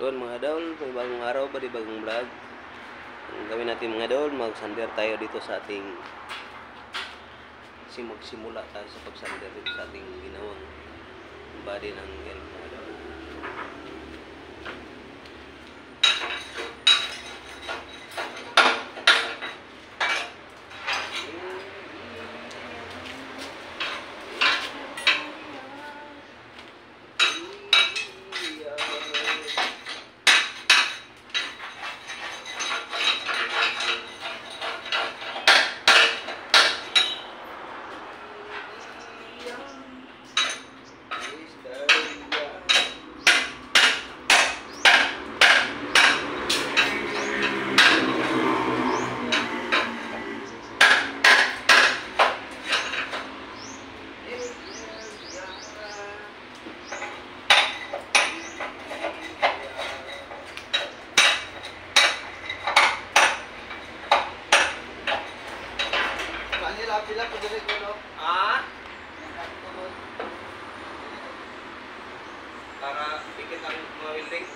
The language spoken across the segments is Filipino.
hapon mga idol, may bagong araw ba di bagong vlog. Ang gawin natin mga idol, magsander tayo dito sa ating magsimula tayo sa pagsander dito sa ating ginawang body ng helm mga idol. Pila po dili ko no. Para pikit ang mga welding.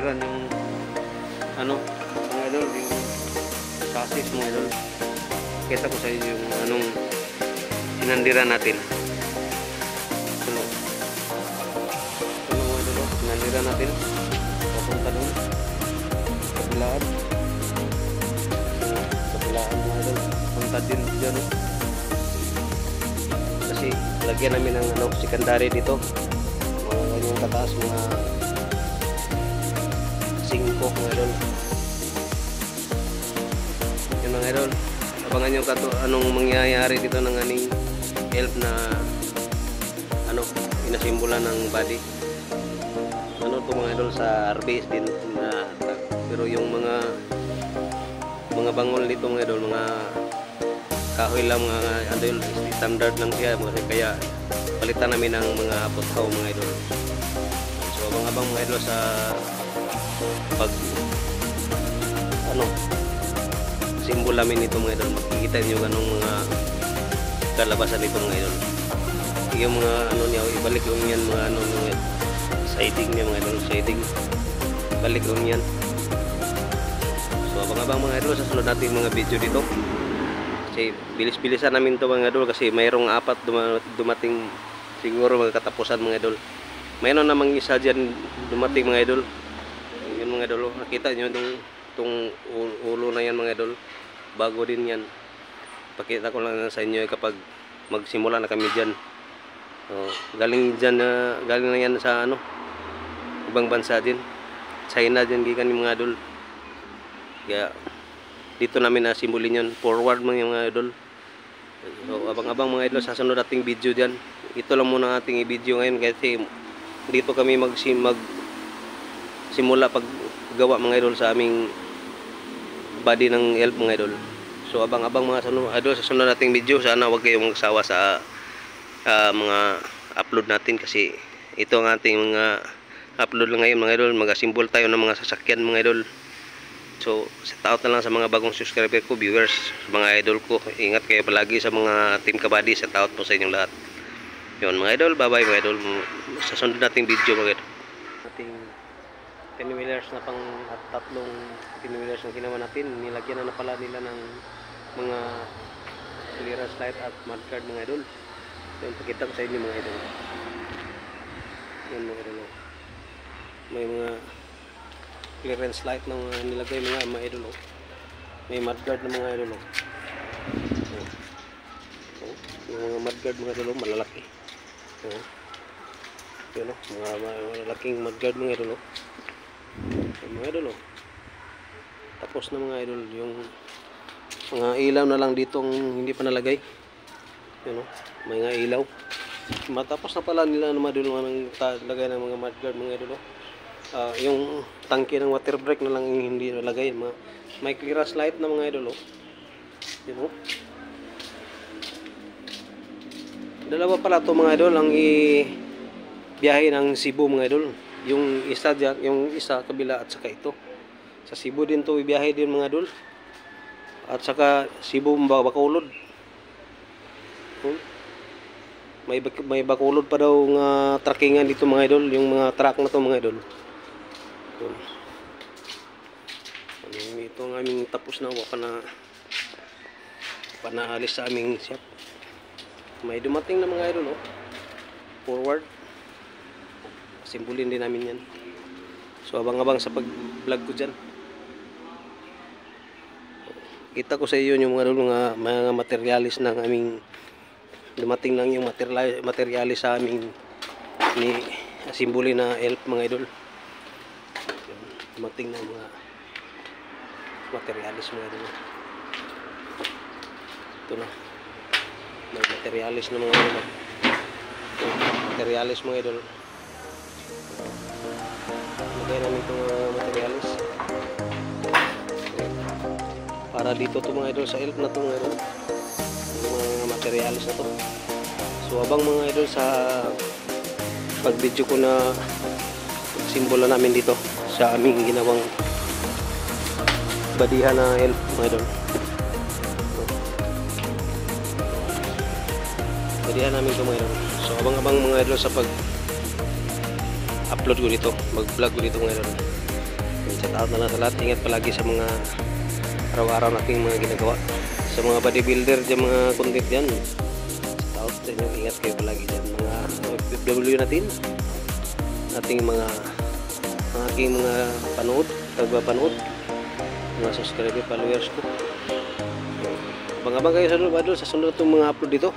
sinandiran yung ano mga idol, yung chassis mga idol. Kita ko sa inyo yung anong sinandiran natin. Ano mga idol, sinandiran natin papunta doon sa bilaan mga idol, punta din dyan kasi lagyan namin ng ano, secondary dito, mga ganyang kataas, mga 5 mga idol. Yun mga idol, abangan nyo kato anong mangyayari dito ng aning help na ano, inasimbola ng body. Ano to mga idol, sa RBS din na, pero yung mga bangol dito mga idol, mga kahoy lang, mga ano yun, standard lang siya, kaya palitan namin ng mga putkaw mga idol. So abang-abang mga idol sa pag ano, simbol namin nito mga idol. Makikita nyo ganong mga kalabasan nito mga idol. Yung mga ano niya, ibalik yung yan mga ano, mga siding niya mga idol, siding, balik yung yan. So abang-abang mga idol sa sunod natin mga video dito. Kasi bilis-bilisan namin to mga idol, kasi mayroong 4 dumating siguro mga katapusan mga idol. Mayroon namang isa dyan dumating mga idol. Yun mga idol, nakita nyo itong ulo na yan mga idol, bago din yan. Pakita ko lang sa inyo kapag magsimula na kami dyan. Galing dyan, galing na yan sa ano, ibang bansa din, China dyan gikan yung mga idol. Kaya dito namin nasimbolin yun, forward mga idol. So abang-abang mga idol sa sunod ating video dyan. Ito lang muna ating i-video ngayon kasi dito kami simula paggawa mga idol sa aming body ng help mga idol. So abang-abang mga idol sa sunod nating video. Sana wag kayong magsawa sa mga upload natin, kasi ito ang ating mga upload lang ngayon mga idol. Mag-assemble tayo ng mga sasakyan mga idol. So set out na lang sa mga bagong subscriber ko, viewers, mga idol ko. Ingat kayo palagi sa mga team kabady. Set out po sa inyong lahat. Yun mga idol, bye bye mga idol. Sa sunod nating video mga idol, ating 10 wheelers na pang at 3 10 wheelers na ginawa natin, nilagyan na pala nila ng mga clearance light at mudguard mga idol. Yun, pakita ko sa inyo mga idol. Yun mga idol, may mga clearance light na nilagay mga idol. May mudguard na mga idol. Yung mga mudguard mga idol, malalaki. Yun mga malalaking mudguard mga idol. Mga idol, tapos na mga idol. Yung mga ilaw na lang dito hindi pa nalagay. Yun, may mga ilaw. Matapos na pala nila mga idol ng lagay ng mga mudguard mga idol. Yung tangke ng water brake na lang hindi nalagay. May clearance light na mga idol. Yun, dalawa pala to mga idol ang biyahe ng Cebu mga idol. Yung isa dyan, yung isa kabila, at saka ito sa Cebu din to ibiyahe din mga idol, at saka Cebu Bacolod. May Bacolod pa daw nga trackingan dito mga idol, yung mga truck na to mga idol. Ito ang aming tapos na, panaalis sa aming shop. May dumating na mga idol, forward. Simbolin din namin yan. So abang-abang sa pag-vlog ko dyan. Kita ko sa iyo yung mga materialis ng aming dumating lang, yung materialis sa aming ni simbolin na help mga idol. Dumating na mga materialis mga idol. Ito na, may materialis na mga idol. Materialis mga idol. Lagay namin itong materialis para dito to mga idol, sa help na to mga idol, yung mga materialis na to. So abang mga idol sa pag video ko na simbolo namin dito sa aming ginawang badihan na help mga idol. Badihan namin ito mga idol. So abang-abang mga idol sa pag upload ko dito, mag vlog ko dito mga idol. Shout out na lang sa lahat. Ingat palagi sa mga araw-araw nating mga ginagawa. Sa mga bodybuilder dyan, mga content dyan, shout out sa inyo. Ingat kayo palagi dyan. Mga FW natin, ating mga aking mga panood, panood, mga subscriber, followers ko. Abang-abang kayo sa sunod itong mga upload dito.